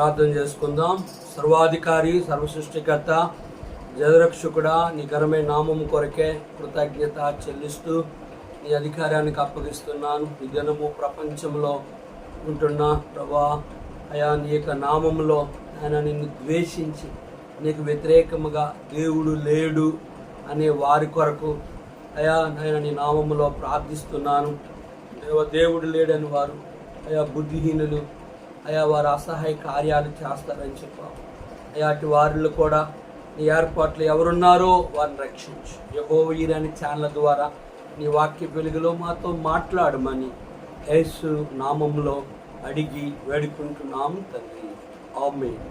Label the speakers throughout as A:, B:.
A: ప్రార్థన చేసుకుందాం. సర్వాధికారి, సర్వసృష్టికర్త, జగరక్షకుడా, నీ ఘనమైన నామము కొరకే కృతజ్ఞత చెల్లిస్తూ నీ అధికారానికి అప్పగిస్తున్నాను. ఈ దినము ప్రపంచంలో ఉంటున్న ప్రభా అయా నీ యొక్క నామములో ఆయన నిన్ను ద్వేషించి నీకు వ్యతిరేకముగా దేవుడు లేడు అనే వారి కొరకు అయా ఆయన నీ నామములో ప్రార్థిస్తున్నాను. దేవుడు లేడని వారు అయా బుద్ధిహీనులు, అయా వారు అసహాయ కార్యాలు చేస్తారని చెప్పావు. అయాటి వారిలో కూడా నీ ఏర్పాట్లు ఎవరున్నారో వారిని రక్షించు. యెహోవా ఈరాని ఛానల్ ద్వారా నీ వాక్య వెలుగులో మాతో మాట్లాడమని యేసు నామములో అడిగి వేడుకుంటున్నాము తండ్రి, ఆమేన్.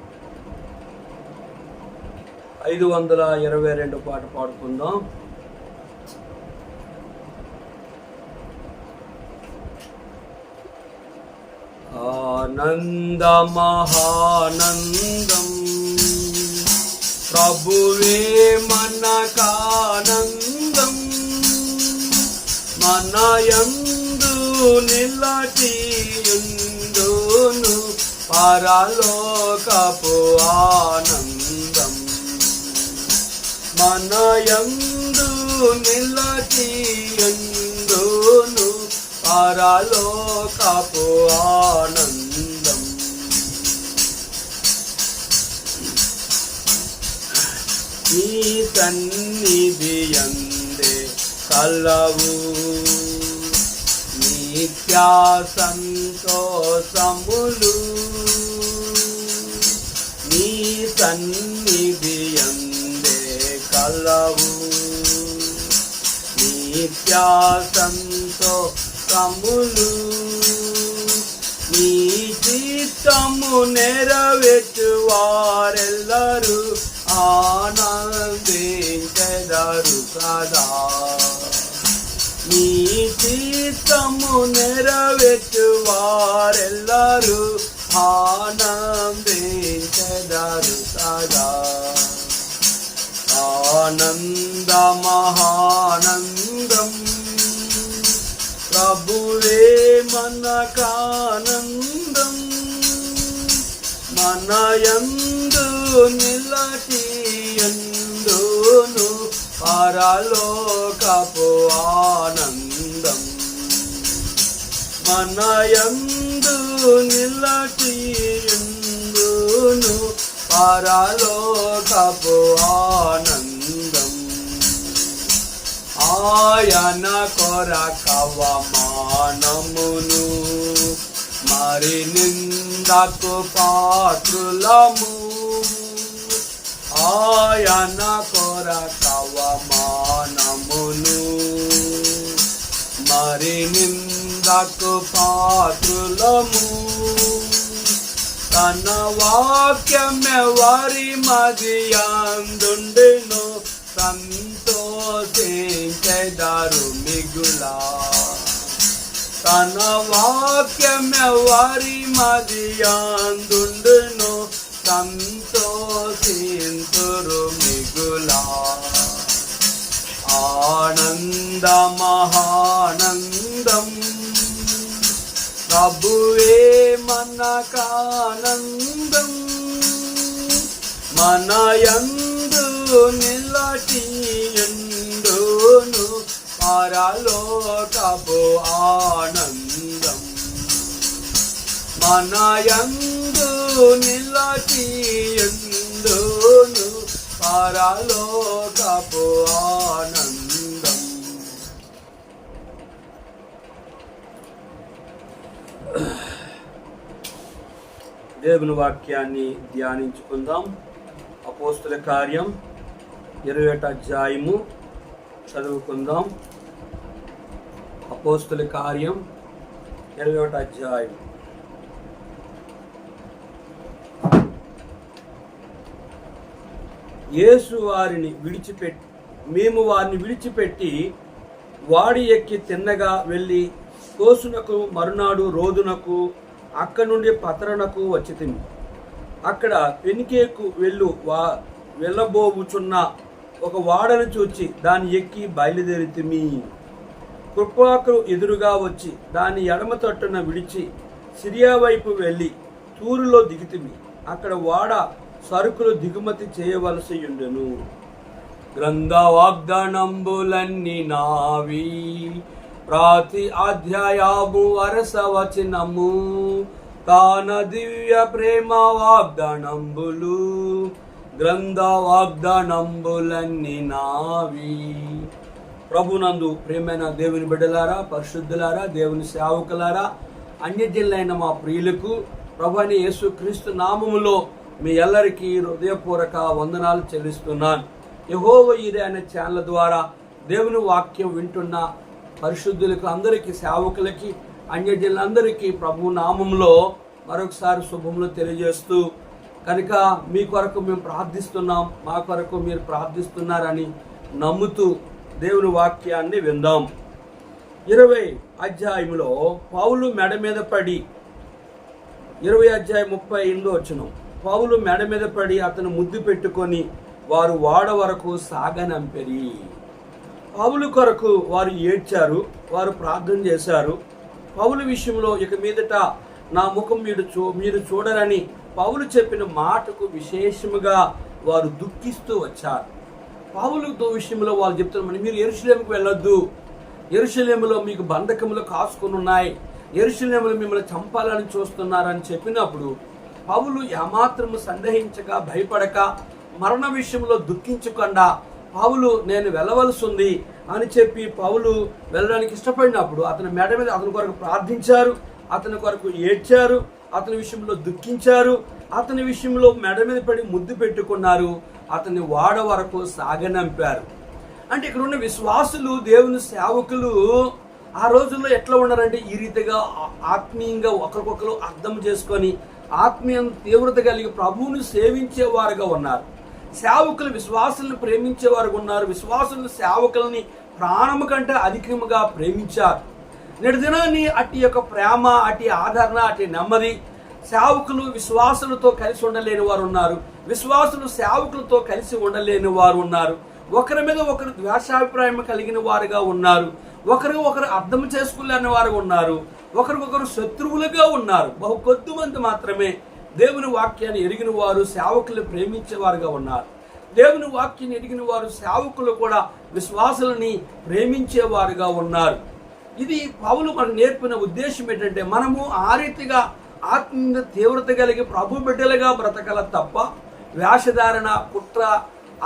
A: 522 పాట పాడుకుందాం. ఆనందమహానందం ప్రభువే మనకానందం, మనయందు నిలచియుండును పరలోకపు ఆనందం, మనయందు నిలచియుండును పరలోకపు ఆనందం. నీ సన్నిధి యందే కలవు నిత్య సంతోషములు, నీ సన్నిధి యందే కలవు నిత్య సంతోషములు, నీ చిత్తము నెరవేర్చు వారెల్లరూ ఆనందించెదరు సదా, నీ చిత్తము నెరవేర్చు వారెల్లరూ ఆనందించెదరు సదా. ఆనందమహానందం ప్రభువే మనకానందం, మనయందు నిలచియుండును పరలోకపు ఆనందం, మనయందు నిలచియుండును పరలోకపు ఆనందం. ఆయన కొరకవమానమును మరి నిందకు పాత్రులము, ఆయన కొరకవమానమును మరి నిందకు పాత్రులము, తన వాక్యమెవరి మదియందుండును సంతోషించెదరు మిగులా, తన వాక్యమెవరి మదియందుండును సంతోషింతురు మిగులా. ఆనందమహానందం ప్రభువే మనకానందం, మనయందు నిలచియుండును పరలోకపు ఆనందం, మనయందు నిలచియుండును పరలోకపు ఆనందం. దేవుని వాక్యాన్ని ధ్యానించుకుందాం. అపోస్తుల కార్యం 21వ అధ్యాయము చదువుకుందాం. అపోస్తుల కార్యం 21వ అధ్యాయం. యేసు మేము వారిని విడిచిపెట్టి వాడి ఎక్కి తిన్నగా వెళ్ళి కోసునకు మరునాడు రోదునకు అక్కడి నుండి పతరణకు వచ్చితిమి. అక్కడ పెనికేకు వెళ్ళబోవుచున్న ఒక వాడను చూచి దాన్ని ఎక్కి బయలుదేరితిమి. కృపాకు ఎదురుగా వచ్చి దాని ఎడమ తట్టున విడిచి సిరియా వైపు వెళ్ళి తూరులో దిగితిమి. అక్కడ వాడ సరుకులు దిగుమతి చేయవలసి ఉండెను. గ్రంథ వాగ్దానంబులన్నీ నావి, ప్రతి అధ్యాయము వరసవచనము, కాన దివ్య ప్రేమ వాగ్దానంబులు, గ్రంథ వాగ్దానంబులన్నీ నావి. ప్రభునందు ప్రియమైన దేవుని బిడ్డలారా, పరిశుద్ధులారా, దేవుని సేవకులారా, అన్యజనులైన మా ప్రియులకు ప్రభు అయిన యేసుక్రీస్తు నామములో మీ అందరికీ హృదయపూర్వక వందనాలు చెల్లిస్తున్నాను. యెహోవా ఈరే అనే ఛానల్ ద్వారా దేవుని వాక్యం వింటున్న పరిశుద్ధులకు అందరికీ, సేవకులకి, అన్యజనులందరికీ ప్రభు నామంలో మరొకసారి శుభములు తెలియజేస్తూ, కనుక మీ కొరకు మేము ప్రార్థిస్తున్నాం, మా కొరకు మీరు ప్రార్థిస్తున్నారని నమ్ముతూ దేవుని వాక్యాన్ని విందాం. 20 అధ్యాయంలో పౌలు మెడ మీద పడి, 20 అధ్యాయం 38 వచనం, పౌలు మెడ మీద పడి అతను ముద్దు పెట్టుకొని వారు వాడ వరకు సాగనంపెరి. పౌలు కొరకు వారు ఏడ్చారు, వారు ప్రార్థన చేశారు. పౌలు విషయంలో ఇక మీదట నా ముఖం మీరు చూడరని పౌలు చెప్పిన మాటకు విశేషముగా వారు దుఃఖిస్తూ వచ్చారు. పౌలుతో విషయంలో వాళ్ళు చెప్తున్నారు, మీరు యెరూషలేముకు వెళ్ళొద్దు, యెరూషలేములో మీకు బంధకములు కాసుకొని ఉన్నాయి, యెరూషలేములో మిమ్మల్ని చంపాలని చూస్తున్నారని చెప్పినప్పుడు పౌలు ఏమాత్రము సందేహించక, భయపడక, మరణ విషయంలో దుఃఖించకుండా పౌలు నేను వెళ్ళవలసి ఉంది అని చెప్పి పౌలు వెళ్ళడానికి ఇష్టపడినప్పుడు అతని మెడ మీద అతని కొరకు ప్రార్థించారు, అతని కొరకు ఏడ్చారు, అతని విషయంలో దుఃఖించారు, అతని విషయంలో మెడ మీద పడి ముద్దు పెట్టుకున్నారు, అతన్ని వాడ వరకు సాగనంపారు. అంటే ఇక్కడ ఉన్న విశ్వాసులు, దేవుని సేవకులు ఆ రోజుల్లో ఎట్లా ఉన్నారంటే ఈ రీతిగా ఆత్మీయంగా ఒకరికొకరు అర్థం చేసుకొని ఆత్మీయ తీవ్రత కలిగి ప్రభువుని సేవించేవారుగా ఉన్నారు. సేవకులు విశ్వాసులను ప్రేమించేవారుగా ఉన్నారు. విశ్వాసులు సేవకులని ప్రాణము కంటే అధికముగా ప్రేమించారు. నేటి దినాన్ని అట్టి యొక్క ప్రేమ, అట్టి ఆదరణ, అట్టి నెమ్మది సేవకులు విశ్వాసులతో కలిసి ఉండలేని వారు ఉన్నారు. విశ్వాసులు సేవకులతో కలిసి ఉండలేని వారు ఉన్నారు. ఒకరి మీద ఒకరు ద్వేషాభిప్రాయం కలిగిన వారుగా ఉన్నారు. ఒకరు అర్థం చేసుకోలేని వారు ఉన్నారు. ఒకరికొకరు శత్రువులుగా ఉన్నారు. బహు కొద్ది మంది మాత్రమే దేవుని వాక్యాన్ని ఎరిగిన వారు, సేవకులు ప్రేమించేవారుగా ఉన్నారు. దేవుని వాక్యాన్ని ఎరిగిన వారు, సేవకులు కూడా విశ్వాసులని ప్రేమించేవారుగా ఉన్నారు. ఇది పౌలు మనకు నేర్పిన ఉద్దేశం ఏంటంటే మనము ఆ రీతిగా ఆత్మీయ తీవ్రత కలిగి ప్రభు బిడ్డలుగా బ్రతకల తప్ప వేషధారణ, కుట్ర,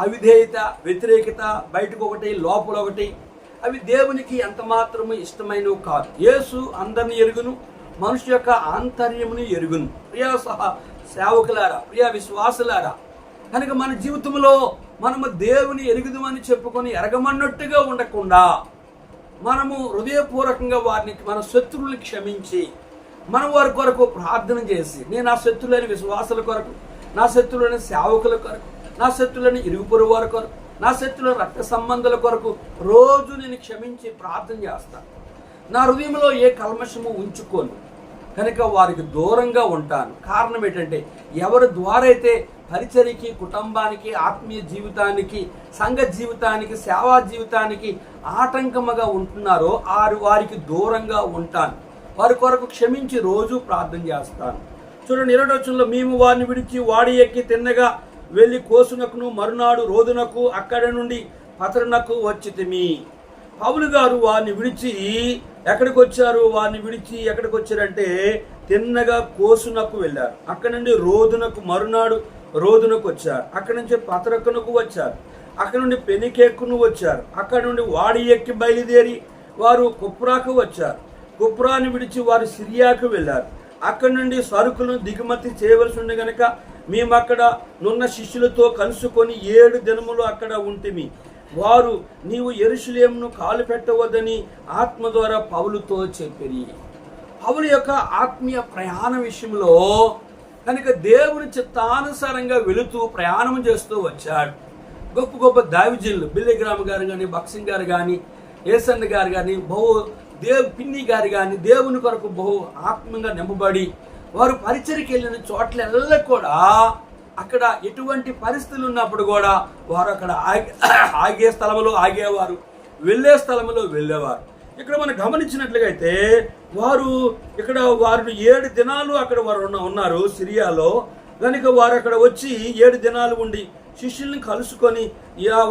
A: అవిధేయత, వ్యతిరేకత, బయటకు ఒకటి లోపల ఒకటి, అవి దేవునికి ఎంత మాత్రము ఇష్టమైనవి కాదు. యేసు అందరిని ఎరుగును, మనుషు యొక్క ఆంతర్యముని ఎరుగును. ప్రియ సేవకులారా, ప్రియ విశ్వాసులారా, కనుక మన జీవితంలో మనము దేవుని ఎరుగుదమని చెప్పుకొని ఎరగమన్నట్టుగా ఉండకుండా మనము హృదయపూర్వకంగా వారిని, మన శత్రువుని క్షమించి మనం వారి కొరకు ప్రార్థన చేసి, నేను నా శత్రువులైన విశ్వాసుల కొరకు, నా శత్రువులైన సేవకుల కొరకు, నా శత్రువులైన ఇరుగు పొరుగు వారి కొరకు, నా శత్రువుల రక్త సంబంధాల కొరకు రోజు నేను క్షమించి ప్రార్థన చేస్తాను. నా హృదయంలో ఏ కల్మషము ఉంచుకోను, కనుక వారికి దూరంగా ఉంటాను. కారణం ఏంటంటే ఎవరి ద్వారా అయితే పరిచర్యకి, కుటుంబానికి, ఆత్మీయ జీవితానికి, సంఘ జీవితానికి, సేవా జీవితానికి ఆటంకముగా ఉంటున్నారో వారికి దూరంగా ఉంటాను. వారి కొరకు క్షమించి రోజు ప్రార్థన చేస్తాను. చూడండి 20వ వచనంలో, మేము వారిని విడిచి వాడి ఎక్కి తిన్నగా వెళ్ళి కోసునకును మరునాడు రోదునకు అక్కడి నుండి పతరునకు వచ్చితిమి. పౌలు గారు వారిని విడిచి ఎక్కడికి వచ్చారు? వారిని విడిచి ఎక్కడికి వచ్చారంటే తిన్నగా కోసునకు వెళ్ళారు. అక్కడి నుండి రోదునకు, మరునాడు రోదునకు వచ్చారు. అక్కడి నుంచి పతరకునకు వచ్చారు. అక్కడి నుండి పెనికేక్కును వచ్చారు. అక్కడి నుండి వాడి ఎక్కి బయలుదేరి వారు కుప్రాకు వచ్చారు. కుప్రాని విడిచి వారు సిరియాకు వెళ్ళారు. అక్కడి నుండి సరుకులను దిగుమతి చేయవలసి ఉండే గనక మేము అక్కడ నున్న శిష్యులతో కలుసుకొని 7 దినములు అక్కడ ఉంటిమి. వారు నీవు యెరూషలేమును కాలు పెట్టవద్దని ఆత్మ ద్వారా పౌలుతో చెప్పిరి. పౌలు యొక్క ఆత్మీయ ప్రయాణ విషయంలో కనుక దేవుని చిత్తానుసారంగా వెళుతూ ప్రయాణం చేస్తూ వచ్చాడు. గొప్ప గొప్ప దైవజనులు బిల్లిగ్రామ్ గారు కానీ, బక్సింగ్ గారు కానీ, ఏసన్ గారు కానీ, పిన్ని గారు కానీ దేవుని కొరకు బహు ఆత్మీయంగా నింపబడి వారు పరిచర్యకి వెళ్ళిన చోట్ల కూడా అక్కడ ఎటువంటి పరిస్థితులు ఉన్నప్పుడు కూడా వారు అక్కడ ఆగే స్థలంలో ఆగేవారు, వెళ్ళే స్థలంలో వెళ్ళేవారు. ఇక్కడ మనం గమనించినట్లుగైతే వారు 7 దినాలు అక్కడ వారు ఉన్నారు సిరియాలో.
B: కనుక వారు అక్కడ వచ్చి 7 దినాలు ఉండి శిష్యుల్ని కలుసుకొని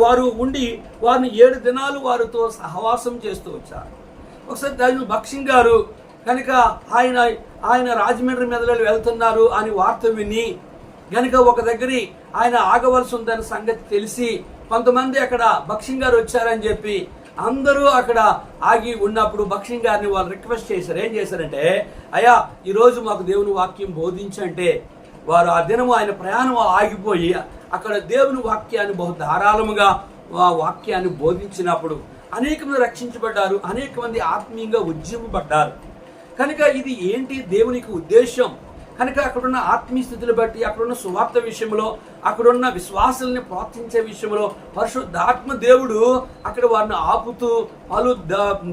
B: వారు ఉండి వారిని 7 దినాలు వారితో సహవాసం చేస్తూ వచ్చారు. ఒకసారి దాని భక్సింగ్ గారు కనుక ఆయన రాజమండ్రి మెదలు వెళ్తున్నారు అని వార్త విని కనుక ఒక దగ్గర ఆయన ఆగవలసి ఉందన్న సంగతి తెలిసి కొంతమంది అక్కడ భక్సింగ్ గారు వచ్చారని చెప్పి అందరూ అక్కడ ఆగి ఉన్నప్పుడు భక్సింగ్ గారిని వాళ్ళు రిక్వెస్ట్ చేశారు. ఏం చేశారంటే, అయ్యా ఈరోజు మాకు దేవుని వాక్యం బోధించంటే వారు ఆ దినము ఆయన ప్రయాణం ఆగిపోయి అక్కడ దేవుని వాక్యాన్ని బహు ధారాళముగా వాక్యాన్ని బోధించినప్పుడు అనేక మంది రక్షించబడ్డారు, అనేక మంది ఆత్మీయంగా ఉజ్జీవపడ్డారు. కనుక ఇది ఏంటి దేవునికి ఉద్దేశం? కనుక అక్కడున్న ఆత్మీయ స్థితిని బట్టి, అక్కడున్న సువార్త విషయంలో, అక్కడున్న విశ్వాసాలని ప్రోత్సహించే విషయంలో పరిశుద్ధాత్మ దేవుడు అక్కడ వారిని ఆపుతూ పలు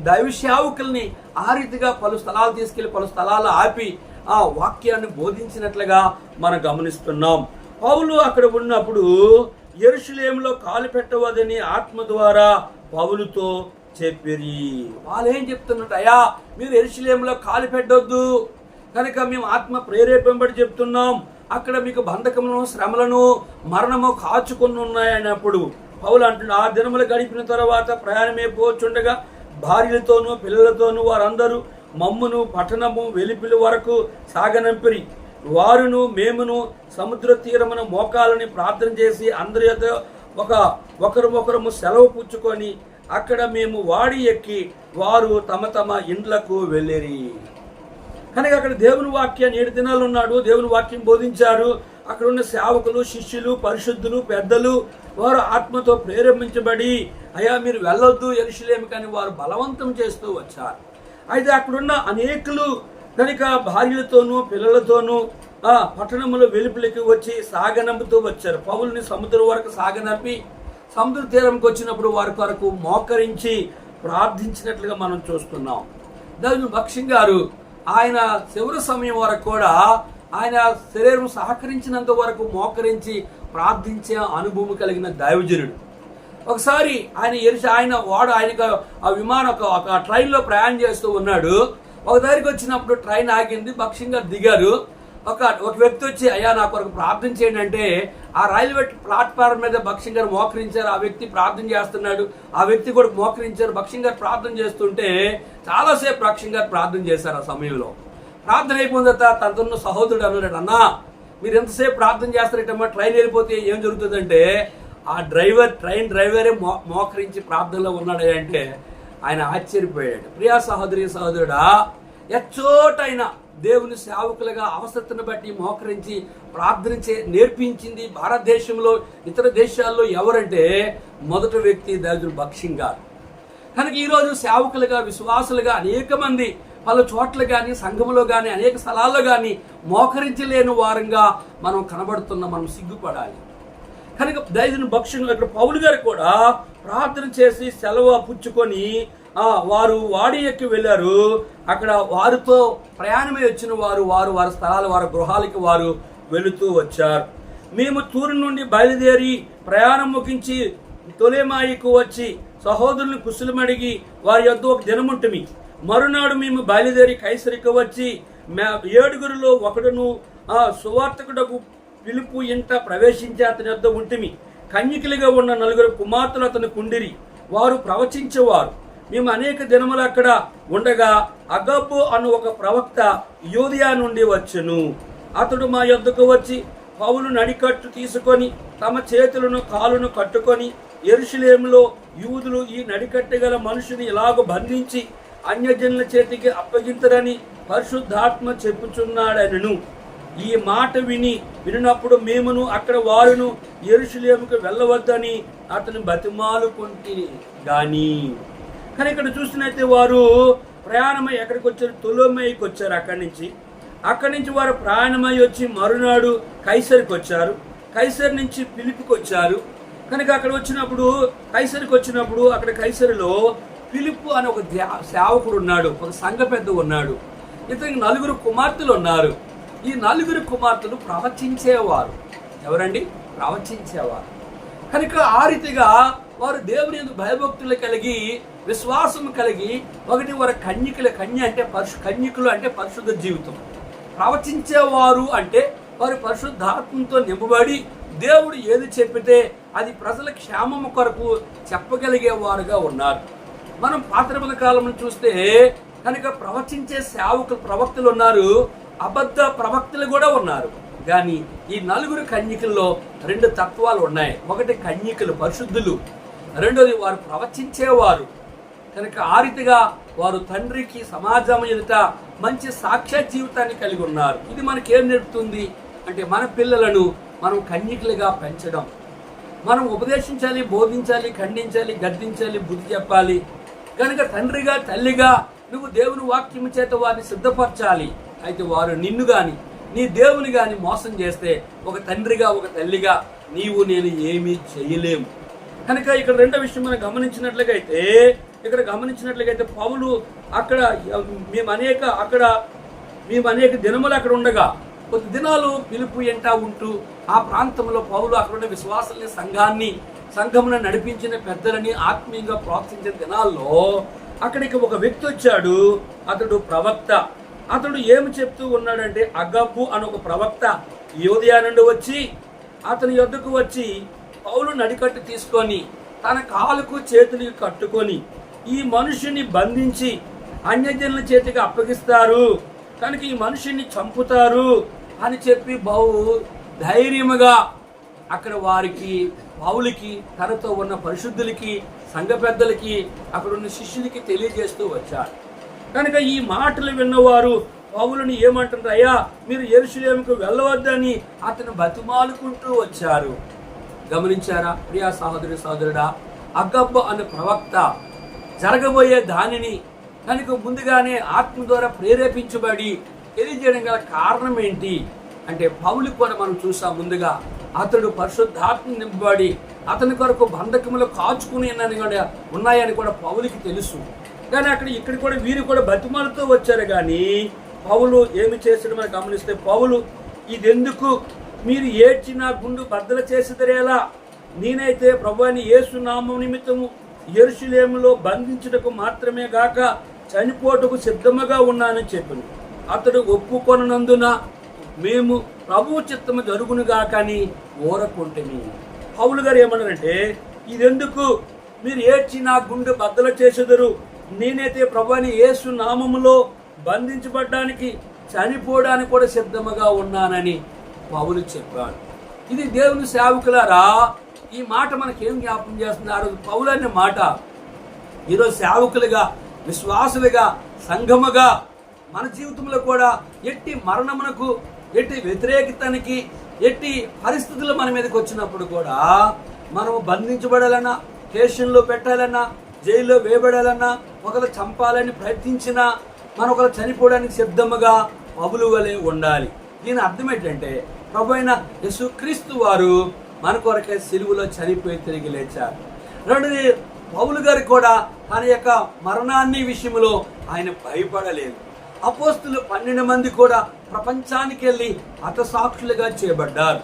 B: దైవ సేవకుల్ని ఆ రీతిగా పలు స్థలాలు తీసుకెళ్లి పలు స్థలాలు ఆపి ఆ వాక్యాన్ని బోధించినట్లుగా మనం గమనిస్తున్నాం. పౌలు అక్కడ ఉన్నప్పుడు యెరూషలేములో కాలు పెట్టవద్దని ఆత్మ ద్వారా పౌలుతో చెప్పిరి. వాళ్ళు ఏం చెప్తున్నట్టు, అయ్యా మీరు యెరూషలేములో కాలు పెట్టొద్దు, కనుక మేము ఆత్మ ప్రేరేపింపబడి చెప్తున్నాం, అక్కడ మీకు బంధకములను శ్రమలను మరణము కాచుకొని ఉన్నాయన్నప్పుడు పౌలు అంటున్నాడు, ఆ దినములు గడిపిన తర్వాత ప్రయాణమే పోచుండగా భార్యలతోనూ పిల్లలతోనూ వారందరూ మమ్మును పట్టణము వెలిపిలి వరకు సాగనంపిరి. వారును మేమును సముద్ర తీరమున మోకాలని ప్రార్థన చేసి అందరి ఒకరొకరము సెలవు పుచ్చుకొని అక్కడ మేము వాడి ఎక్కి వారు తమ తమ ఇండ్లకు వెళ్ళిరి. కనుక అక్కడ దేవుని వాక్యాన్ని 7 దినాలు ఉన్నాడు, దేవుని వాక్యం బోధించారు. అక్కడ ఉన్న సేవకులు, శిష్యులు, పరిశుద్ధులు, పెద్దలు వారు ఆత్మతో ప్రేరేపించబడి అయ్యా మీరు వెళ్ళొద్దు యెరూషలేము కానీ వారు బలవంతం చేస్తూ వచ్చారు. అయితే అక్కడున్న అనేకులు కనుక భార్యలతోనూ పిల్లలతోనూ పట్టణంలో వెలుపలికి వచ్చి సాగనంపుతూ వచ్చారు. పౌలుని సముద్రం వరకు సాగనంపి సముద్ర తీరంకి వచ్చినప్పుడు వారి కొరకు మోకరించి ప్రార్థించినట్లుగా మనం చూస్తున్నాం. దాని భక్సింగ్ గారు ఆయన చివరి సమయం వరకు కూడా ఆయన శరీరం సహకరించినంత వరకు మోకరించి ప్రార్థించే అనుభవం కలిగిన దైవజనుడు. ఒకసారి ఆయనకు ఆ విమానం ఒక ట్రైన్లో ప్రయాణం చేస్తూ ఉన్నాడు. ఒక దగ్గరికి వచ్చినప్పుడు ట్రైన్ ఆగింది, భక్సింగ్ గారు దిగారు. ఒక వ్యక్తి వచ్చి అయ్యా నా కొరకు ప్రార్థన చేయండి అంటే ఆ రైల్వే ప్లాట్ఫారం మీద భక్సింగ్ గారు మోకరించారు. ఆ వ్యక్తి ప్రార్థన చేస్తున్నాడు, ఆ వ్యక్తి కూడా మోకరించారు. భక్సింగ్ గారు ప్రార్థన చేస్తుంటే చాలాసేపు భక్సింగ్ గారు ప్రార్థన చేశారు. ఆ సమయంలో ప్రార్థన అయిపోయిన తర్వాత తనతో సహోదరుడు అన్నాడు, అన్నా మీరు ఎంతసేపు ప్రార్థన చేస్తారటమ్మా, ట్రైన్ వెళ్ళిపోతే ఏం జరుగుతుందంటే ఆ ట్రైన్ డ్రైవరే మోకరించి ప్రార్థనలో ఉన్నాడు అంటే ఆయన ఆశ్చర్యపోయాడు. ప్రియా సహోదరుడా, ఎచ్చోటైనా దేవుని సేవకులుగా అవసరతను బట్టి మోకరించి ప్రార్థన నేర్పించింది భారతదేశంలో ఇతర దేశాల్లో ఎవరంటే మొదటి వ్యక్తి దైవజనుడు భక్సింగ్ గారు. కనుక ఈరోజు సేవకులుగా విశ్వాసులుగా అనేక మంది పలు చోట్ల కానీ సంఘంలో కానీ అనేక స్థలాల్లో కానీ మోకరించలేని వారంగా మనం కనబడుతున్నాం. మనం సిగ్గుపడాలి. కనుక దైవజనుడు భక్సింగ్ ఇక్కడ పౌలు గారు కూడా ప్రార్థన చేసి సెలవు పుచ్చుకొని వారు వాడి ఎక్కి వెళ్ళారు. అక్కడ వారితో ప్రయాణమై వచ్చిన వారు వారి స్థలాలు వారి గృహాలకి వారు వెళుతూ వచ్చారు. మేము తూరు నుండి బయలుదేరి ప్రయాణం ముగించి తొలెమాయికు వచ్చి సహోదరులను కుశలమడిగి వారి యొద్ద ఒక దినముంటిమి. మరునాడు మేము బయలుదేరి కైసరికి వచ్చి 7గురిలో ఒకడును సువార్తకుడకు పిలుపు ఇంట ప్రవేశించి అతని యొద్ద ఉంటిమి. కన్యకలుగా ఉన్న 4 కుమార్తెలు అతని కుండిరి, వారు ప్రవచించేవారు. మేము అనేక దినములు అక్కడ ఉండగా అగబ్బు అను ఒక ప్రవక్త యూదయా నుండి వచ్చెను. అతడు మా యొద్దకు వచ్చి పౌలు నడికట్టు తీసుకొని తమ చేతులను కాలును కట్టుకొని యెరూషలేములో యూదులు ఈ నడికట్టు గల మనుషుని ఇలాగ బంధించి అన్యజనుల చేతికి అప్పగించరని పరిశుద్ధాత్మ చెప్పుచున్నాడనను. ఈ మాట వినినప్పుడు మేమును అక్కడ వారును యెరూషలేముకు వెళ్ళవద్దని అతను బతిమాలుకొంటిని గాని. కానీ ఇక్కడ చూసినట్లయితే వారు ప్రయాణమై ఎక్కడికి వచ్చారు, తొలెమాయికి వచ్చారు. అక్కడి నుంచి వారు ప్రయాణమై వచ్చి మరునాడు కైసరికి వచ్చారు. కైసరి నుంచి ఫిలిప్పికి వచ్చారు. కనుక అక్కడ వచ్చినప్పుడు అక్కడ కైసరిలో ఫిలిప్పు అనే ఒక సేవకుడు ఉన్నాడు, ఒక సంఘ పెద్ద ఉన్నాడు. ఇతనికి 4 కుమార్తెలు ఉన్నారు. ఈ 4 కుమార్తెలు ప్రవచించేవారు. ఎవరండి? ప్రవచించేవారు. కనుక ఆ రీతిగా వారు దేవుని యందు భయభక్తులు కలిగి విశ్వాసం కలిగి వారి కన్యకులు అంటే పరిశుద్ధ జీవితం. ప్రవచించేవారు అంటే వారు పరిశుద్ధాత్మతో నింపబడి దేవుడు ఏది చెప్పితే అది ప్రజల క్షేమము కొరకు చెప్పగలిగే వారుగా ఉన్నారు. మనం పాత నిబంధన కాలంలో చూస్తే కనుక ప్రవచించే ప్రవక్తలు ఉన్నారు, అబద్ధ ప్రవక్తలు కూడా ఉన్నారు. కానీ ఈ 4 కన్యకల్లో 2 తత్వాలు ఉన్నాయి. ఒకటి కన్యకలు పరిశుద్ధులు, రెండోది వారు ప్రవచించేవారు. కనుక ఆ రీతిగా వారు తండ్రికి సమాజం ఎదుట మంచి సాక్ష్య జీవితాన్ని కలిగి ఉన్నారు. ఇది మనకేం నేర్పుతుంది అంటే మన పిల్లలను మనం కన్యకలుగా పెంచడం, మనం ఉపదేశించాలి, బోధించాలి, ఖండించాలి, గద్దించాలి, బుద్ధి చెప్పాలి. కనుక తండ్రిగా తల్లిగా నువ్వు దేవుని వాక్యం చేత వారిని సిద్ధపరచాలి. అయితే వారు నిన్ను కానీ నీ దేవుని కానీ మోసం చేస్తే ఒక తండ్రిగా ఒక తల్లిగా నీవు నేను ఏమీ చేయలేము. కనుక ఇక్కడ రెండో విషయం మనం గమనించినట్లయితే పౌలు మేము అనేక దినములు అక్కడ ఉండగా కొద్ది దినాలు పిలుపు ఎంటా ఉంటూ ఆ ప్రాంతంలో పౌలు అక్కడ ఉన్న విశ్వాసాలని సంఘమును నడిపించిన పెద్దలని ఆత్మీయంగా ప్రోత్సహించిన దినాల్లో అక్కడికి ఒక వ్యక్తి వచ్చాడు. అతడు ప్రవక్త. అతడు ఏమి చెప్తూ ఉన్నాడంటే, అగబ్బు అని ఒక ప్రవక్త యోదయ నుండి వచ్చి అతని యొద్దకు వచ్చి పౌలు నడికట్టు తీసుకొని తన కాలుకు చేతులకు కట్టుకొని ఈ మనుషుని బంధించి అన్యజనుల చేతికి అప్పగిస్తారు, కనుక ఈ మనుషుని చంపుతారు అని చెప్పి బహు ధైర్యముగా అక్కడ వారికి పౌలుకి తనతో ఉన్న పరిశుద్ధులకి సంఘ పెద్దలకి అక్కడ ఉన్న శిష్యులకి తెలియజేస్తూ వచ్చారు. కనుక ఈ మాటలు విన్నవారు పౌలుని ఏమంటారు, అయ్యా మీరు యెరూషలేముకు వెళ్ళవద్దని అతను బతిమాలుకుంటూ వచ్చారు. గమనించారా ప్రియా సహోదరుడా? అగబ్బు అనే ప్రవక్త జరగబోయే దానిని కనుక ముందుగానే ఆత్మ ద్వారా ప్రేరేపించబడి తెలియజేయడం గల కారణం ఏంటి అంటే పౌలు కూడా మనం చూసాం. ముందుగా అతడు పరిశుద్ధాత్మ నింపబడి అతని కొరకు బంధకములు కాచుకుని ఉన్నాయని కూడా పౌలుకి తెలుసు. కానీ ఇక్కడ కూడా వీరు కూడా బతిమాలతో వచ్చారు. కానీ పౌలు ఏమి చేసాడు మనం గమనిస్తే, పౌలు ఇదెందుకు మీరు ఏడ్చి నా గుండు బద్దలు చేసిదరేలా, నేనైతే ప్రభువైన యేసు నామం నిమిత్తము యెరూషలేములో బంధించుటకు మాత్రమే గాక చనిపోటుకు సిద్ధముగా ఉన్నానని చెప్పాను. అతడు ఒప్పుకొనందున మేము ప్రభువు చిత్తము జరుగునుగా కానీ ఓరకుంటమి. పౌలు గారు ఏమన్నారంటే, ఇదెందుకు మీరు ఏడ్చి నా గుండె బద్దలు చేసేదరు, నేనైతే ప్రభువైన యేసు నామములో బంధించబడ్డానికి చనిపోవడానికి కూడా సిద్ధముగా ఉన్నానని పౌలు చెప్పాడు. ఇది దేవుని సేవకులారా, ఈ మాట మనకేం జ్ఞాపకం చేస్తుంది? ఆ రోజు పౌలు అనే మాట ఈరోజు సేవకులుగా, విశ్వాసులుగా, సంఘముగా మన జీవితంలో కూడా ఎట్టి మరణమునకు, ఎట్టి వ్యతిరేకతనికి, ఎట్టి పరిస్థితులు మన మీదకి వచ్చినప్పుడు కూడా మనము బంధించబడాలన్నా, స్టేషన్లో పెట్టాలన్నా, జైల్లో వేయబడాలన్నా, ఒకరు చంపాలని ప్రయత్నించినా మనం ఒకరు చనిపోవడానికి సిద్ధముగా పౌలు వలె ఉండాలి. దీని అర్థం ఏంటంటే, ప్రభువైన యేసుక్రీస్తు వారు మన కొరకే సిలువలో చనిపోయి తిరిగి లేచారు. రెండోది, పౌలు గారు కూడా తన యొక్క మరణాన్ని విషయంలో ఆయన భయపడలేదు. అపోస్తులు 12 మంది కూడా ప్రపంచానికి వెళ్ళి హతసాక్షులుగా చేయబడ్డారు.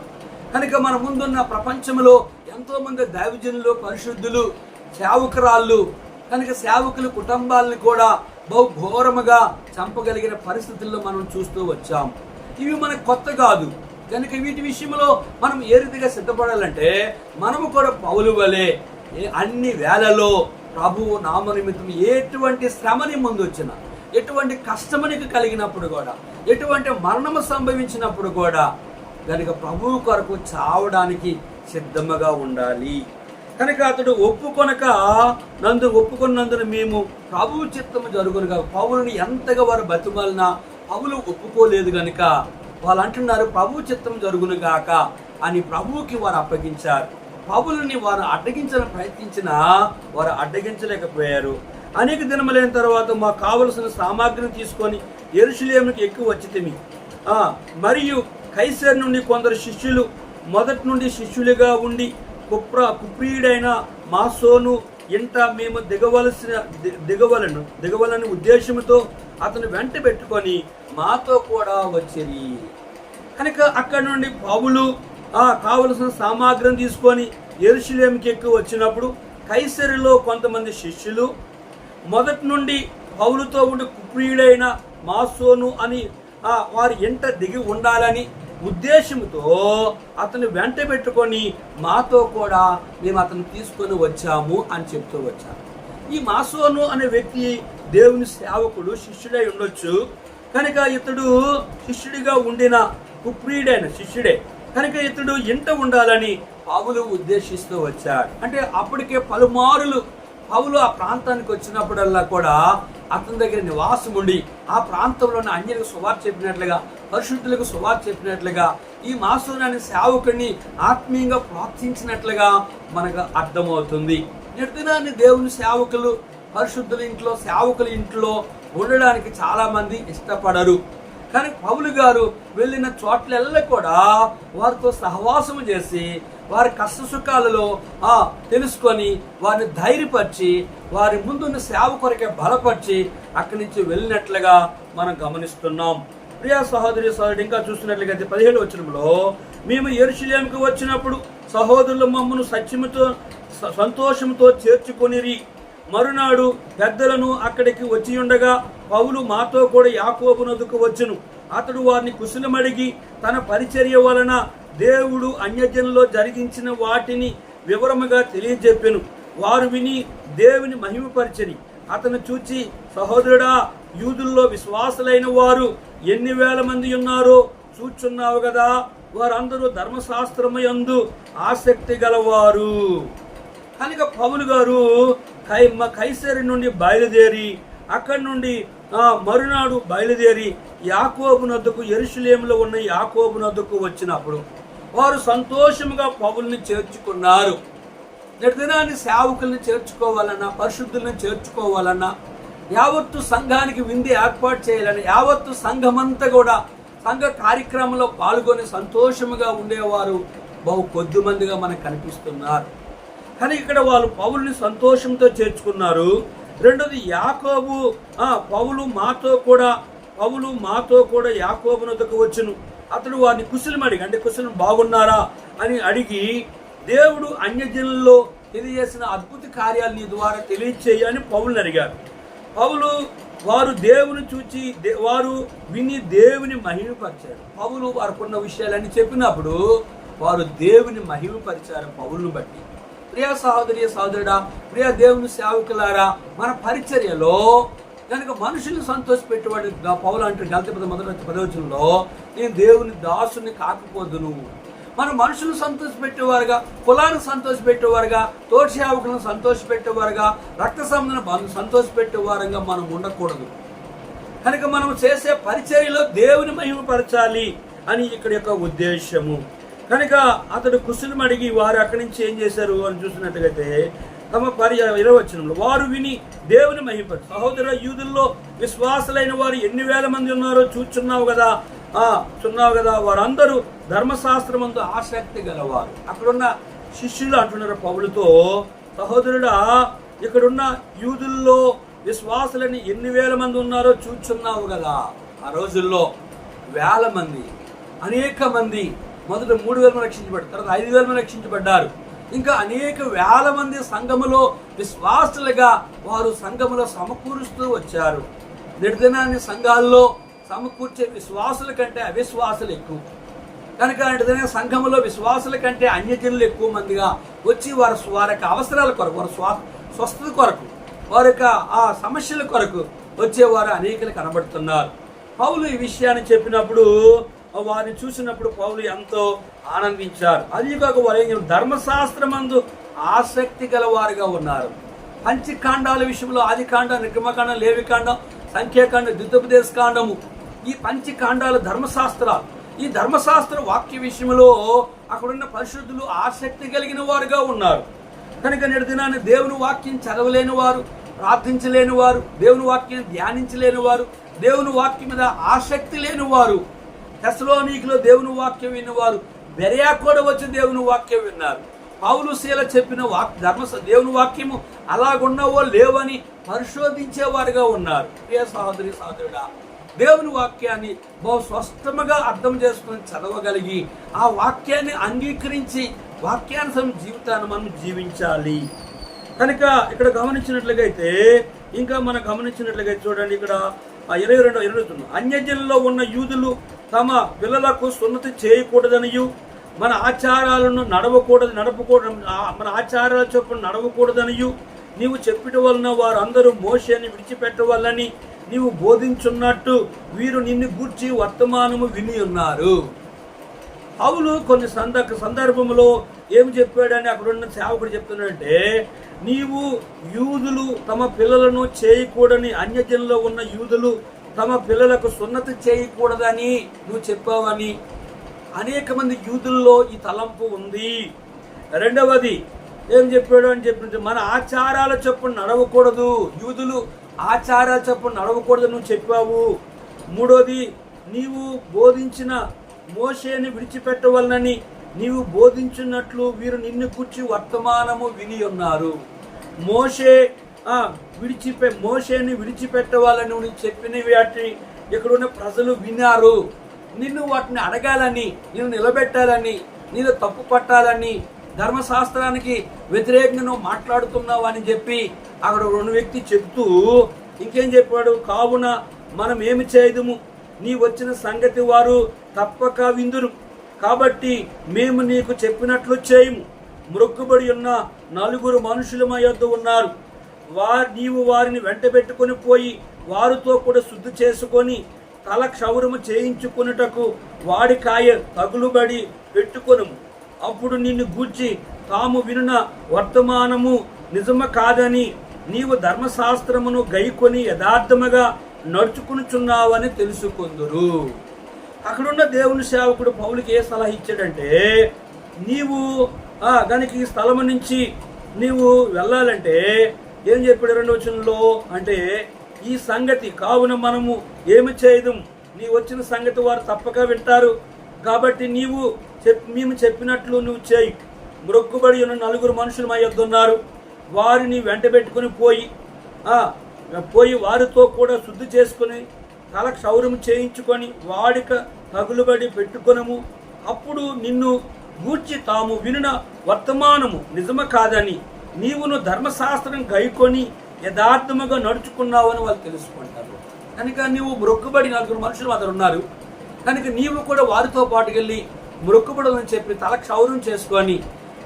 B: కనుక మన ముందున్న ప్రపంచంలో ఎంతో మంది దైవజనులు, పరిశుద్ధులు, సేవకురాళ్ళు, కనుక సేవకుల కుటుంబాలను కూడా బహు ఘోరముగా చంపగలిగిన పరిస్థితుల్లో మనం చూస్తూ వచ్చాం. ఇవి మనకు కొత్త కాదు. కనుక వీటి విషయంలో మనం ఏ రీతిగా సిద్ధపడాలంటే, మనము కూడా పౌలు వలె అన్ని వేళలో ప్రభువు నామ నిమిత్తం ఎటువంటి శ్రమని ముందు వచ్చిన, ఎటువంటి కష్టమునికి కలిగినప్పుడు కూడా, ఎటువంటి మరణము సంభవించినప్పుడు కూడా కనుక ప్రభువు కొరకు చావడానికి సిద్ధముగా ఉండాలి. కనుక అతడు ఒప్పుకున్నందున మేము ప్రభువు చిత్తము జరుగునుగా. పౌలుని ఎంతగా వారు బతిమాలినా పౌలు ఒప్పుకోలేదు కనుక వాళ్ళు అంటున్నారు, ప్రభు చిత్తం జరుగునుగాక అని ప్రభువుకి వారు అప్పగించారు. పౌలుని వారు అడ్డగించాలని ప్రయత్నించినా వారు అడ్డగించలేకపోయారు. అనేక దినములైన తర్వాత మాకు కావలసిన సామాగ్రిని తీసుకొని యెరూషలేముకి ఎక్కువ వచ్చితిమి. మరియు కైసర్ నుండి కొందరు శిష్యులు మొదటి నుండి శిష్యులుగా ఉండి కుప్రీయుడైన మాసోను ఇంట మేము దిగవలని ఉద్దేశంతో అతను వెంట పెట్టుకొని మాతో కూడా వచ్చిరి. కనుక అక్కడ నుండి పౌలు కావలసిన సామాగ్రిని తీసుకొని యెరూషలేముకి ఎక్కువ వచ్చినప్పుడు కైసరులో కొంతమంది శిష్యులు మొదటి నుండి పౌలుతో ఉండి కుప్రీయుడైన మాసోను అని వారి ఇంట దిగి ఉండాలని ఉద్దేశంతో అతను వెంట పెట్టుకొని మాతో కూడా మేము అతను తీసుకొని వచ్చాము అని చెప్తూ వచ్చారు. ఈ మాసోను అనే వ్యక్తి దేవుని సేవకుడు, శిష్యుడై ఉండొచ్చు. కనుక ఇతడు శిష్యుడిగా ఉండిన కుప్రీడైన శిష్యుడే కనుక ఇతడు ఇంట ఉండాలని పౌలు ఉద్దేశిస్తూ వచ్చాడు. అంటే అప్పటికే పలుమారులు పౌలు ఆ ప్రాంతానికి వచ్చినప్పుడల్లా కూడా అతని దగ్గర నివాసం ఉండి ఆ ప్రాంతంలోని అన్యులకు సువార్త చెప్పినట్లుగా, పరిశుద్ధులకు సువార్త చెప్పినట్లుగా, ఈ మాసోను అనే సేవకుడిని ఆత్మీయంగా ప్రోత్సహించినట్లుగా మనకు అర్థమవుతుంది. నిత్యనాన్ని దేవుని సేవకులు పరిశుద్ధుల ఇంట్లో, సేవకుల ఇంట్లో ఉండడానికి చాలా మంది ఇష్టపడరు. కానీ పౌలు గారు వెళ్ళిన చోట్లెల్లా కూడా వారితో సహవాసము చేసి వారి కష్ట సుఖాలలో తెలుసుకొని వారిని ధైర్యపరిచి వారి ముందున్న సేవ కొరకే బలపరిచి అక్కడి నుంచి వెళ్ళినట్లుగా మనం గమనిస్తున్నాం. ప్రియా సహోదరి సహోదరుడు ఇంకా చూస్తున్నట్లయితే 17వ వచనంలో, మేము యెరూషలేముకు వచ్చినప్పుడు సహోదరులు మమ్మను సత్యముతో సంతోషంతో చేర్చుకొనిరి. మరునాడు పెద్దలను అక్కడికి వచ్చి ఉండగా పౌలు మాతో కూడా యాకోబు నొద్దకు వచ్చును. అతడు వారిని కుశలమడిగి తన పరిచర్య వలన దేవుడు అన్యజనుల్లో జరిగించిన వాటిని వివరముగా తెలియజెప్పెను. వారు విని దేవుని మహిమపరిచని. అతను చూచి, సహోదరుడా, యూదుల్లో విశ్వాసులైన వారు ఎన్ని వేల మంది ఉన్నారో చూచున్నావు కదా, వారందరూ ధర్మశాస్త్రము యందు ఆసక్తి గలవారు. కనుక పౌలు గారు కైసరి నుండి బయలుదేరి అక్కడి నుండి మరునాడు బయలుదేరి యాకోబు నొద్దకు, యెరూషలేములో ఉన్న యాకోబు నొద్దకు వచ్చినప్పుడు వారు సంతోషముగా పౌలుని చేర్చుకున్నారు. నిర్దినాన్ని సేవకుల్ని చేర్చుకోవాలన్నా, పరిశుద్ధుల్ని చేర్చుకోవాలన్నా, యావత్తు సంఘానికి విందు ఏర్పాటు చేయాలని, యావత్తు సంఘమంతా కూడా సంఘ కార్యక్రమంలో పాల్గొని సంతోషముగా ఉండేవారు బహు కొద్ది మందిగా మనకు కనిపిస్తున్నారు. కానీ ఇక్కడ వాళ్ళు పౌలుని సంతోషంతో చేర్చుకున్నారు. రెండోది యాకోబు పౌలు మాతో కూడా యాకోబు నొద్దకు వచ్చును. అతడు వారిని కుశలమడిగి, అంటే కుశలం బాగున్నారా అని అడిగి, దేవుడు అన్యజనుల్లో తెలియజేసిన అద్భుత కార్యాలు నీ ద్వారా తెలియచేయని పౌలుని అడిగారు. పౌలు వారు దేవుని చూచి వారు విని దేవుని మహిమపరిచారు. పౌలు వారికున్న విషయాలన్నీ చెప్పినప్పుడు వారు దేవుని మహిమపరిచారు పౌలును బట్టి. ప్రియ సహోదరి సహోదరుడా, ప్రియ దేవుని సేవకులారా, మన పరిచర్యలో కనుక మనుషుల్ని సంతోషపెట్టేవాడు పౌలు అంటే గలతీ 10:10 నేను దేవుని దాసుని కాకపోదును. మనం మనుషులను సంతోషపెట్టేవారుగా, కులాన్ని సంతోషపెట్టేవారుగా, తోటి సేవకులను సంతోషపెట్టేవారుగా, రక్త సంబంధం సంతోషపెట్టేవారుగా మనం ఉండకూడదు. కనుక మనం చేసే పరిచర్యలో దేవుని మహిమపరచాలి అని ఇక్కడ యొక్క ఉద్దేశము. కనుక అతడు కుశలం అడిగి వారు అక్కడి నుంచి ఏం చేశారు అని చూసినట్టుగైతే తమ 20వ వచనంలో, వారు విని దేవుని మహిమపరచు. సహోదర, యూదుల్లో విశ్వాసులైన వారు ఎన్ని వేల మంది ఉన్నారో చూచున్నావు కదా, వారందరూ ధర్మశాస్త్రమందు ఆసక్తి గలవారు. అక్కడున్న శిష్యులు అంటున్నారు పౌలుతో, సహోదరుడా, ఇక్కడున్న యూదుల్లో విశ్వాసులని ఎన్ని వేల మంది ఉన్నారో చూచున్నావు కదా. ఆ రోజుల్లో వేల మంది, అనేక మంది, మొదట 3,000 రక్షించబడ్డారు, తర్వాత 5,000 రక్షించబడ్డారు. ఇంకా అనేక వేల మంది సంఘములో విశ్వాసులుగా వారు సంఘములో సమకూరుస్తూ వచ్చారు. నిర్దినాన్ని సంఘాల్లో సమకూర్చే విశ్వాసుల కంటే అవిశ్వాసులు ఎక్కువ. కనుక నిర్దిన సంఘములో విశ్వాసుల కంటే అన్యజనులు ఎక్కువ మందిగా వచ్చి వారి యొక్క అవసరాల కొరకు, వారి స్వస్థత కొరకు, వారి యొక్క ఆ సమస్యల కొరకు వచ్చేవారు అనేకలు కనబడుతున్నారు. పౌలు ఈ విషయాన్ని చెప్పినప్పుడు వారిని చూసినప్పుడు పౌలు ఎంతో ఆనందించారు. అది కాక వారు ధర్మశాస్త్రమందు ఆసక్తి గలవారుగా ఉన్నారు. పంచకాండాల విషయంలో ఆదికాండం, నిర్గమకాండం, లేవికాండం, సంఖ్యాకాండం, ద్వితోపదేశ కాండము, ఈ పంచకాండాల ధర్మశాస్త్రాలు, ఈ ధర్మశాస్త్ర వాక్య విషయంలో అక్కడున్న పరిశుద్ధులు ఆసక్తి కలిగిన వారుగా ఉన్నారు. కనుక నేటి దినాన్ని దేవుని వాక్యం చదవలేని వారు, ప్రార్థించలేని వారు, దేవుని వాక్యం ధ్యానించలేని వారు, దేవుని వాక్యం మీద ఆసక్తి లేని వారు, తెస్సలోనికలో దేవుని వాక్యం విన్నవారు, బెరయా కూడా వచ్చి దేవుని వాక్యం విన్నారు. పౌలు శీల చెప్పిన దేవుని వాక్యము అలాగున్నవో లేవని పరిశోధించేవారుగా ఉన్నారు. ప్రియ సహోదరి సహోదరుడా, దేవుని వాక్యాన్ని బహు స్పష్టంగా అర్థం చేసుకుని చదవగలిగి ఆ వాక్యాన్ని అంగీకరించి వాక్యానుసారం జీవితాన్ని మనం జీవించాలి. కనుక ఇక్కడ గమనించినట్లుగైతే ఇంకా మనం గమనించినట్లుగా చూడండి, ఇక్కడ 22 అన్యజనుల్లో ఉన్న యూదులు తమ పిల్లలకు సున్నతి చేయకూడదనియు, మన ఆచారాలను మన ఆచారాల చొప్పున నడవకూడదనియు నీవు చెప్పిట వలన వారు అందరూ మోషేని విడిచిపెట్టవల్లని నీవు బోధించున్నట్టు వీరు నిన్ను గూర్చి వర్తమానము విని ఉన్నారు. పౌలు కొన్ని సందర్భంలో ఏమి చెప్పాడని అక్కడ ఉన్న సేవకుడు చెప్తున్నాడంటే, నీవు యూదులు తమ పిల్లలను చేయకూడని, అన్యజనులో ఉన్న యూదులు తమ పిల్లలకు సున్నతి చేయకూడదని నువ్వు చెప్పావని. అనేక మంది యూదుల్లో ఈ తలంపు ఉంది. రెండవది ఏం చెప్పాడు అని చెప్పి, మన ఆచారాల చొప్పున నడవకూడదు, యూదులు ఆచారాల చొప్పున నడవకూడదు నువ్వు చెప్పావు. మూడోది, నీవు బోధించిన మోషేని విడిచిపెట్టవలనని నీవు బోధించున్నట్లు వీరు నిన్ను కూర్చి వర్తమానము విని ఉన్నారు. మోషేని విడిచిపెట్టవాలని నువ్వు చెప్పిన వాటిని ఇక్కడున్న ప్రజలు విన్నారు. నిన్ను వాటిని అడగాలని, నిన్ను నిలబెట్టాలని, నేను తప్పు పట్టాలని, ధర్మశాస్త్రానికి వ్యతిరేకంగా నువ్వు మాట్లాడుతున్నావు అని చెప్పి అక్కడ రెండు వ్యక్తి చెబుతూ ఇంకేం చెప్పాడు, కావున మనం ఏమి చేయదుము, నీ వచ్చిన సంగతి వారు తప్పక విందురు, కాబట్టి మేము నీకు చెప్పినట్లు చేయము. మ్రొక్కుబడి ఉన్న 4 మనుషులు మా యొద్ద ఉన్నారు. నీవు వారిని వెంటబెట్టుకొని పోయి వారితో కూడా శుద్ధి చేసుకొని తల క్షౌరము చేయించుకున్నటకు వాడికాయ తగులుబడి పెట్టుకొనుము. అప్పుడు నిన్ను గూర్చి తాము వినున వర్తమానము నిజము కాదని నీవు ధర్మశాస్త్రమును గైకొని యథార్థముగా నడుచుకునుచున్నావని తెలుసుకొందురు. అక్కడున్న దేవుని సేవకుడు పౌలుకి ఏ సలహా ఇచ్చాడంటే, నీవు కనుక ఈ స్థలము నుంచి నీవు వెళ్ళాలంటే ఏం చెప్పాడు 2వ వచనంలో అంటే, ఈ సంగతి కావున మనము ఏమి చేయదుం, నీ వచ్చిన సంగతి వారు తప్పక వింటారు, కాబట్టి మేము చెప్పినట్లు నువ్వు చేయి. మ్రొక్కుబడి ఉన్న 4 మనుషులు మా యొద్ద ఉన్నారు. వారిని వెంటబెట్టుకుని పోయి వారితో కూడా శుద్ధి చేసుకుని తల క్షౌరం చేయించుకొని వాడిక తగులుబడి పెట్టుకొనము. అప్పుడు నిన్ను గూర్చి తాము వినున వర్తమానము నిజమ కాదని నీవును ధర్మశాస్త్రం గైకొని యథార్థముగా నడుచుకున్నావని వాళ్ళు తెలుసుకుంటారు. కనుక నీవు మ్రొక్కుబడి 4 మనుషులు అతను ఉన్నారు కనుక నీవు కూడా వారితో పాటుకు వెళ్ళి మ్రొక్కుబడని చెప్పి తల క్షౌరం చేసుకొని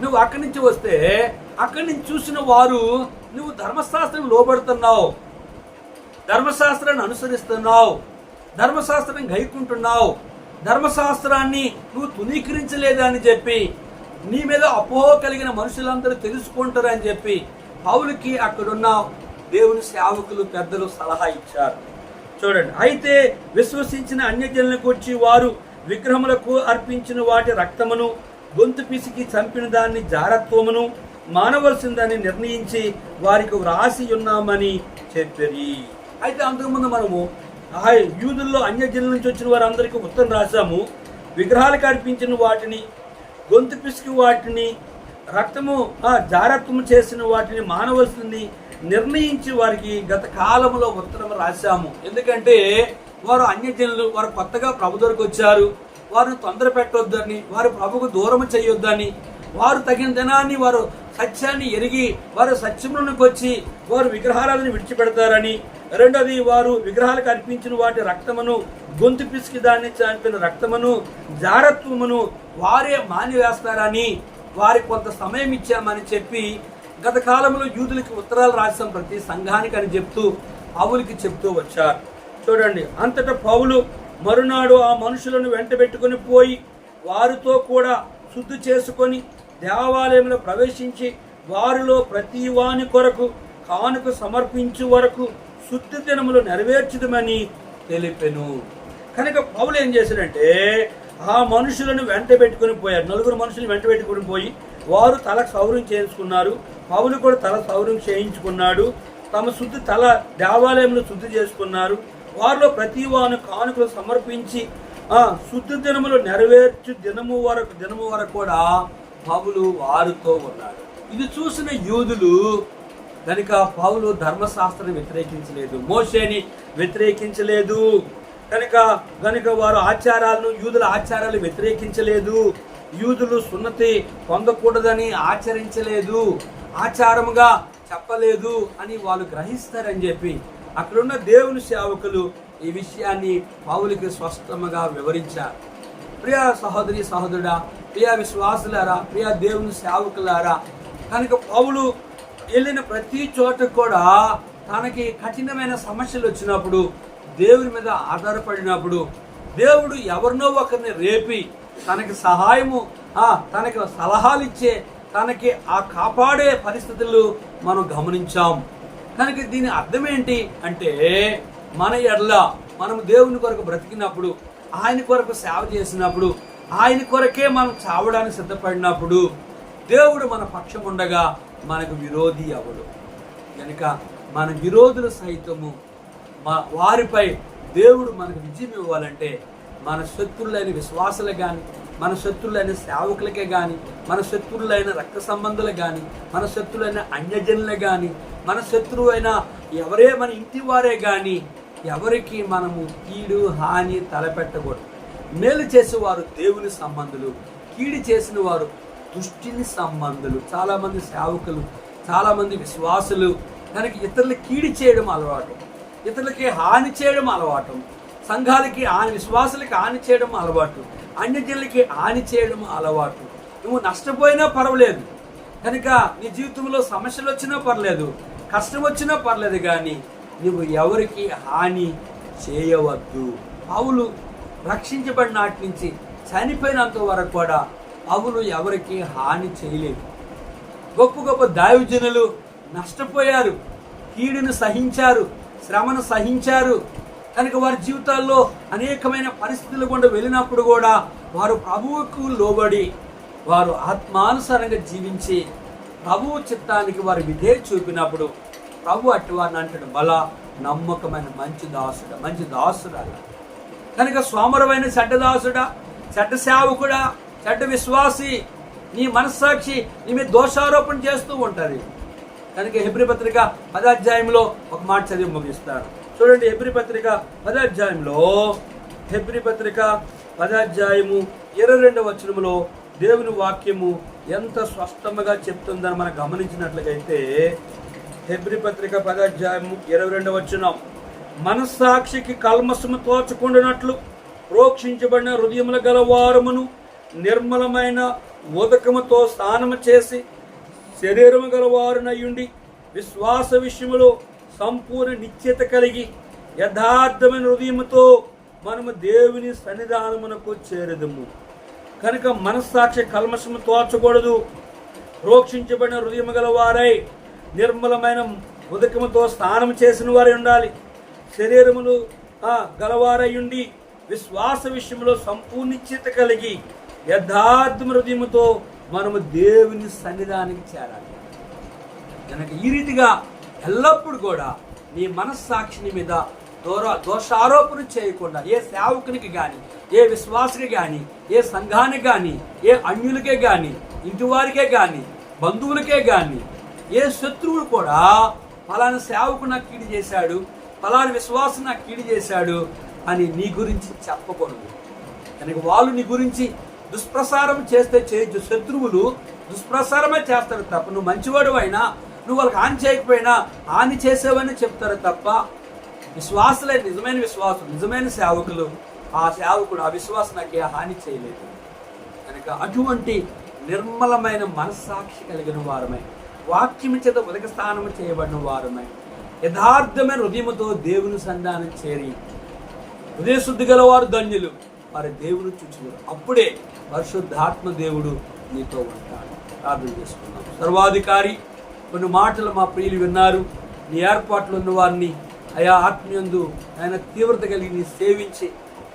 B: నువ్వు అక్కడి నుంచి వస్తే అక్కడి నుంచి చూసిన వారు నువ్వు ధర్మశాస్త్రం లోబడుతున్నావు, ధర్మశాస్త్రాన్ని అనుసరిస్తున్నావు, ధర్మశాస్త్రం గైకుంటున్నావు, ధర్మశాస్త్రాన్ని నువ్వు తునీకరించలేదా అని చెప్పి నీ మీద అపోహ కలిగిన మనుషులందరూ తెలుసుకుంటారని చెప్పి పౌలుకి అక్కడున్న దేవుని సేవకులు పెద్దలు సలహా ఇచ్చారు. చూడండి, అయితే విశ్వసించిన అన్యజనులకు వచ్చి వారు విగ్రహములకు అర్పించిన వాటి రక్తమును గొంతు పిసికి చంపిన దాన్ని జారత్వమును మానవలసిందని నిర్ణయించి వారికి వ్రాసి ఉన్నామని చెప్పారు. అయితే అంతకుముందు మనము యూదుల్లో అన్యజనుల నుంచి వచ్చిన వారందరికీ ఉత్తరం రాశాము. విగ్రహాలకు అర్పించిన వాటిని, గొంతు పిసికి వాటిని, రక్తము జారత్వము చేసిన వాటిని మానవలసింది నిర్ణయించి వారికి గత కాలంలో ఉత్తరం రాశాము. ఎందుకంటే వారు అన్యజనులు, వారు కొత్తగా ప్రభు దగ్గరకు వచ్చారు, వారిని తొందర పెట్టొద్దని, వారు ప్రభుకు దూరం చేయొద్దని, వారు తగిన దినాన్ని వారు సత్యాన్ని ఎరిగి వారు సత్యములకు వచ్చి వారు విగ్రహాలను విడిచిపెడతారని, రెండోది వారు విగ్రహాలకు అర్పించిన వాటి రక్తమును, గొంతు పిసికి దాన్ని చంపిన రక్తమును, జారత్వమును వారే మానివేస్తారని వారికి కొంత సమయం ఇచ్చామని చెప్పి గత కాలంలో యూదులకి ఉత్తరాలు రాసాం ప్రతి సంఘానికి అని చెప్తూ పౌలుకి చెప్తూ వచ్చారు. చూడండి, అంతటా పౌలు మరునాడు ఆ మనుషులను వెంటబెట్టుకుని పోయి వారితో కూడా శుద్ధి చేసుకొని దేవాలయంలో ప్రవేశించి వారిలో ప్రతి వాని కొరకు కానుక సమర్పించు వరకు శుద్ధి దినములు నెరవేర్చుదమని తెలిపెను. కనుక పౌలు ఏం చేశాడంటే ఆ మనుషులను వెంటబెట్టుకుని పోయారు. 4 మనుషులు వెంటబెట్టుకుని పోయి వారు తల క్షౌరం చేయించుకున్నారు. పౌలు కూడా తల క్షౌరం చేయించుకున్నాడు. తమ శుద్ధి తల దేవాలయంలో శుద్ధి చేసుకున్నారు. వారిలో ప్రతి వాను కానుకలు సమర్పించి శుద్ధి దినములు నెరవేర్చు దినము వరకు కూడా పౌలు వారితో ఉన్నాడు. ఇది చూసిన యూదులు కనుక పౌలు ధర్మశాస్త్రాన్ని వ్యతిరేకించలేదు, మోషేని వ్యతిరేకించలేదు, కనుక వారు యూదుల ఆచారాలు వ్యతిరేకించలేదు, యూదులు సున్నతి పొందకూడదని ఆచరించలేదు, ఆచారముగా చెప్పలేదు అని వాళ్ళు గ్రహిస్తారని చెప్పి అక్కడున్న దేవుని సేవకులు
A: ఈ విషయాన్ని పౌలుకి స్పష్టంగా వివరించారు. ప్రియ సహోదరి సహోదరుడా, ప్రియ విశ్వాసులారా, ప్రియ దేవుని సేవకులారా, కనుక పౌలు వెళ్ళిన ప్రతి చోట కూడా తనకి కఠినమైన సమస్యలు వచ్చినప్పుడు, దేవుని మీద ఆధారపడినప్పుడు, దేవుడు ఎవరినో ఒకరిని రేపి తనకి సహాయము, తనకి సలహాలు ఇచ్చే, తనకి కాపాడే పరిస్థితులు మనం గమనించాం. కనుక దీని అర్థం ఏంటి అంటే, మన ఎడల మనము దేవుని కొరకు బ్రతికినప్పుడు, ఆయన కొరకు సేవ చేసినప్పుడు, ఆయన కొరకే మనం చావడానికి సిద్ధపడినప్పుడు, దేవుడు మన పక్షం ఉండగా మనకు విరోధి అవడు. కనుక మన విరోధులు సైతము వారిపై దేవుడు మనకు విజయం ఇవ్వాలంటే, మన శత్రువులైన విశ్వాసులు కానీ, మన శత్రువులైన సేవకులకే కానీ, మన శత్రువులైన రక్త సంబంధులు కానీ, మన శత్రువులైన అన్యజనులు కానీ, మన శత్రువైన మన ఇంటి వారే కానీ ఎవరికి మనము కీడు హాని తలపెట్టకూడదు. మేలు చేసేవారు దేవుని సంబంధులు, కీడు చేసిన వారు దుష్టిని సంబంధులు. చాలామంది సేవకులు, చాలామంది విశ్వాసులు కనుక ఇతరులకు కీడు చేయడం అలవాటు, ఇతరులకి హాని చేయడం అలవాటు, సంఘాలకి విశ్వాసులకి హాని చేయడం అలవాటు, అన్యజనులకి హాని చేయడం అలవాటు. నువ్వు నష్టపోయినా పర్వాలేదు, కనుక నీ జీవితంలో సమస్యలు వచ్చినా పర్లేదు, కష్టం వచ్చినా పర్లేదు, కానీ నువ్వు ఎవరికి హాని చేయవద్దు. పౌలు రక్షించబడిన నాటి నుంచి చనిపోయినంత వరకు కూడా పౌలు ఎవరికి హాని చేయలేదు. గొప్ప గొప్ప దైవజనులు నష్టపోయారు, కీడును సహించారు, శ్రమను సహించారు. కనుక వారి జీవితాల్లో అనేకమైన పరిస్థితులు గుండా వెళ్ళినప్పుడు కూడా వారు ప్రభువుకు లోబడి, వారు ఆత్మానుసారంగా జీవించి ప్రభువు చిత్తానికి వారి విధేయత చూపినప్పుడు ప్రభు అట్టి వారిని అంటాడు, బల నమ్మకమైన మంచి దాసుడా, మంచి దాసుడా. కనుక సోమరమైన చెడ్డ దాసుడా, చెడ్డ సేవకుడా, చెడ్డ విశ్వాసి, నీ మనస్సాక్షి నీ మీద దోషారోపణ చేస్తూ ఉంటుంది. కనుక హెబ్రీ పత్రిక 10వ అధ్యాయంలో ఒక మాట చదివి ముగిస్తాడు. చూడండి, హెబ్రీ పత్రిక 10వ అధ్యాయంలో, హెబ్రీ పత్రిక 10వ అధ్యాయము 22వ వచనములో దేవుని వాక్యము ఎంత స్పష్టంగా చెప్తుందని మనం గమనించినట్లయితే, హెబ్రీ పత్రిక 10వ అధ్యాయము 22వ వచనం, మనస్సాక్షికి కల్మషము తోచకుండానట్లు ప్రోక్షించబడిన హృదయముల గలవారమును నిర్మలమైన ఉదకముతో స్నానము చేసి శరీరము గలవారునయ్యుండి విశ్వాస విషయములో సంపూర్ణ నిశ్చయత కలిగి యథార్థమైన హృదయముతో మనము దేవుని సన్నిధానమునకు చేరదము. కనుక మనస్సాక్షి కల్మషము తోచకూడదు. ప్రోక్షించబడిన హృదయము గలవారై నిర్మలమైన ఉదకముతో స్నానం చేసిన వారై ఉండాలి. శరీరములు గలవారై ఉండి విశ్వాస విషయంలో సంపూర్ణ నిశ్చయత కలిగి యథార్థ హృదయముతో మనము దేవుని సన్నిధానికి చేరాలి. కనుక ఈ రీతిగా ఎల్లప్పుడూ కూడా నీ మనస్సాక్షిని మీద దోషారోపణ చేయకుండా, ఏ సేవకునికి కానీ, ఏ విశ్వాసకి కానీ, ఏ సంఘానికి కానీ, ఏ అన్యులకే కానీ, ఇంటి వారికే కానీ, బంధువులకే కానీ, ఏ శత్రువులు కూడా ఫలానా సేవకు నాకు కీడు చేశాడు, ఫలానా విశ్వాసం నాకు కీడు చేశాడు అని నీ గురించి చెప్పకూడదు. కనుక వాళ్ళు నీ గురించి దుష్ప్రసారం చేస్తే చేయొచ్చు. శత్రువులు దుష్ప్రసారమే చేస్తారు తప్ప, నువ్వు మంచివాడు అయినా, నువ్వు వాళ్ళకి హాని చేయకపోయినా హాని చేసేవని చెప్తారు తప్ప, విశ్వాసులే నిజమైన విశ్వాసం, నిజమైన సేవకులు, ఆ సేవకుడు ఆ విశ్వాసం నాకు హాని చేయలేదు. కనుక అటువంటి నిర్మలమైన మనస్సాక్షి కలిగిన వారమై, వాక్యము చేత ఉదక స్థానము చేయబడిన వారమై, యథార్థమైన హృదయముతో దేవుని సన్నిధానం చేరి హృదయశుద్ధి గలవారు ధన్యులు, వారి దేవుడు చూచుతారు. అప్పుడే పరిశుద్ధాత్మ దేవుడు నీతో ఉంటాడు. ప్రార్థన చేసుకున్నాం. సర్వాధికారి, కొన్ని మాటలు మా ప్రియులు విన్నారు. నీ ఏర్పాట్లు ఉన్న వారిని అయా ఆత్మీయందు ఆయన తీవ్రత కలిగి నీ సేవించి,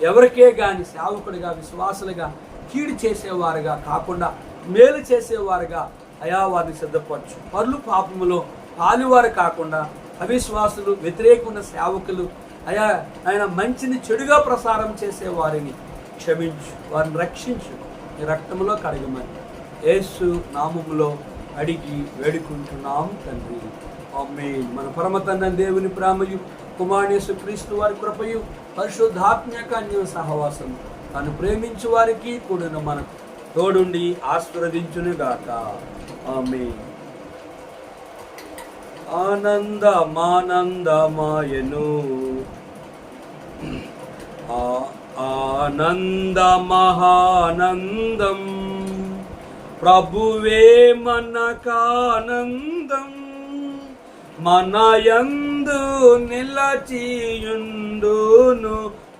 A: ఎవరికే కానీ సేవకుడిగా విశ్వాసులుగా కీడు చేసేవారుగా కాకుండా మేలు చేసేవారుగా అయా వారిని సిద్ధపరచు. పరులు పాపములో పాలువారు కాకుండా అవిశ్వాసులు, వ్యతిరేకమైన సేవకులు అయా ఆయన మంచిని చెడుగా ప్రసారం చేసే వారిని క్షమించు, వారిని రక్షించు, నీ రక్తంలో కడగమని యేసు నామములో అడిగి వేడుకుంటున్నాం తండ్రి, ఆమేన్. మన పరమ తండ్రి దేవుని ప్రేమయు, కుమారుని యేసు క్రీస్తు వారి కృపయు, పరిశుద్ధాత్మక అన్య సహవాసం తను ప్రేమించు వారికి కూడిన మనకు తోడుండి ఆశీర్వదించునుగాక. ఆమేన్. ఆనందమానందమాయను
B: ఆనంద మహానందం, ప్రభువే మనకానందం, మనయందు నిలచియుండును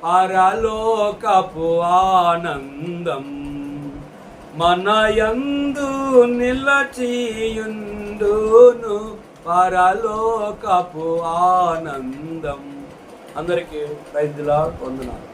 B: పరలోకపు ఆనందం, మనయందు నిలచియుండును పరలోకపు ఆనందం. అందరికీ ప్రైజ్ ది లార్డ్. వందనాలు.